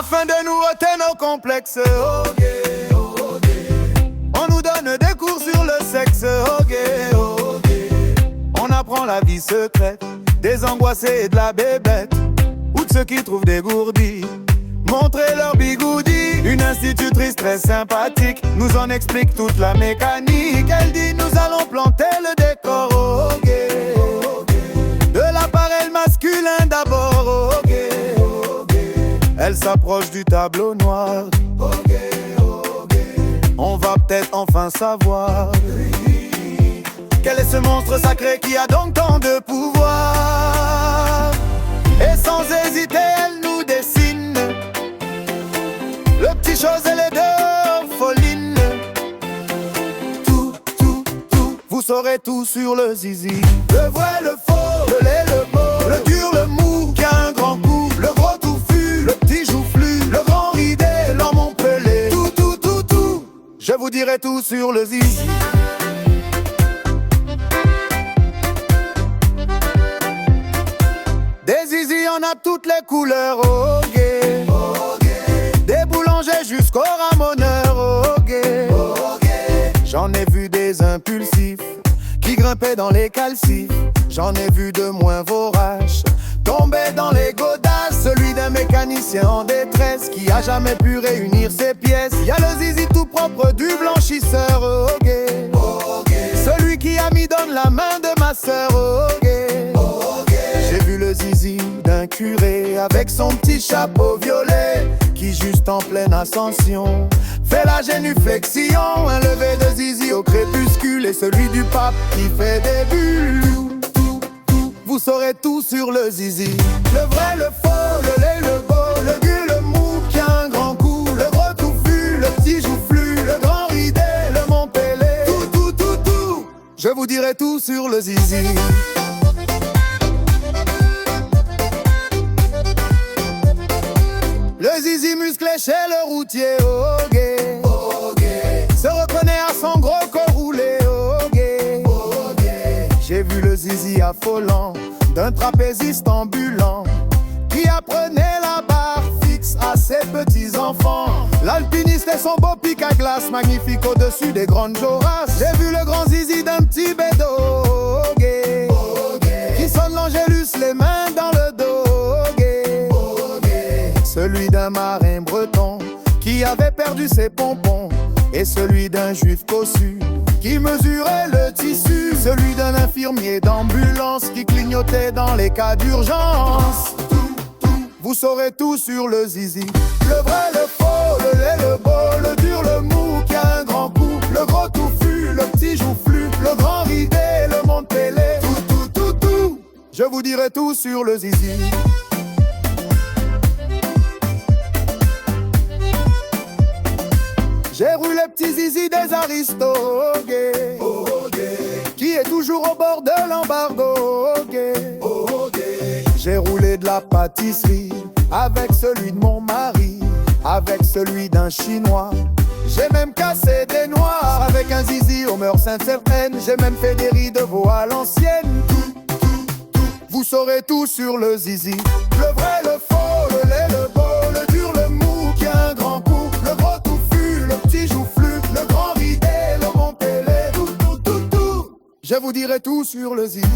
afin de nous ôter nos complexes. Oh yeah, oh yeah. On nous donne des cours sur le sexe. Oh yeah, oh yeah. On apprend la vie secrète des angoissés et de la bébête, ou de ceux qui trouvent des gourdis, montrer leur bigoudi. Une institutrice très sympathique nous en explique toute la mécanique. Elle dit nous allons planter le décor. Oh yeah, oh yeah. De l'appareil masculin d'abord. Oh yeah, oh yeah. Elle s'approche du tableau noir. Oh yeah, oh yeah. On va peut-être enfin savoir quel est ce monstre sacré qui a donc tant de pouvoir. Et sans hésiter elle nous dessine le petit chose et les deux orphelines. Tout, vous saurez tout sur le zizi. Le vrai, le faux, le laid, le beau, le dur, le mou, qui a un grand coup, le gros touffu, le petit joufflu, le grand ridé, l'homme empelé. Tout, je vous dirai tout sur le zizi. Des zizi, y'en a toutes les couleurs, oh yeah, oh yeah. Des boulangers jusqu'aux ramoneurs, oh yeah, oh yeah. J'en ai vu des impulsifs qui grimpaient dans les calcifs. J'en ai vu de moins voraces tomber dans les godasses. Celui d'un mécanicien en détresse qui a jamais pu réunir ses pièces. Y'a le zizi tout propre du blanchisseur, oh yeah, oh yeah. Celui qui a mis donne la main de ma sœur, oh yeah. J'ai vu le zizi d'un curé avec son petit chapeau violet qui juste en pleine ascension fait la génuflexion. Un lever de zizi au crépuscule et celui du pape qui fait des bulles. Vous saurez tout sur le zizi. Le vrai, le faux, le laid, le beau, le dur, le mou qui a un grand coup, le gros touffu, le petit joufflu, le grand ridé, le montpelé. Tout, je vous dirai tout sur le zizi. Le zizi musclé chez le routier, oh yeah, oh yeah. Se reconnaît à son gros corps roulé, oh yeah, oh yeah. J'ai vu le zizi affolant d'un trapéziste ambulant qui apprenait la barre fixe à ses petits-enfants. L'alpiniste et son beau pic à glace magnifique au-dessus des grandes joras. J'ai vu le grand zizi d'un petit bédo, oh yeah, oh yeah. Qui sonne l'angélus les mains dans le dos. Celui d'un marin breton qui avait perdu ses pompons, et celui d'un juif cossu qui mesurait le tissu. Celui d'un infirmier d'ambulance qui clignotait dans les cas d'urgence. Vous saurez tout sur le zizi. Le vrai, le faux, le laid, le beau, le dur, le mou qui a un grand coup, le gros touffu, le petit joufflu, le grand ridé, le montpelé. Tout, je vous dirai tout sur le zizi. J'ai roulé petit zizi des aristos, oh yeah, oh yeah. Qui est toujours au bord de l'embargo, oh yeah, oh yeah. J'ai roulé de la pâtisserie avec celui de mon mari, avec celui d'un chinois. J'ai même cassé des noirs avec un zizi aux mœurs sainte-certaines. J'ai même fait des riz de veau à l'ancienne. Vous saurez tout sur le zizi. Le vrai, le faux, le laid, le beau, le dur, le mou qui a un grand coup, le gros touffu, le petit joufflu, le grand ridé, le montpelé. Tout, je vous dirai tout sur le zizi.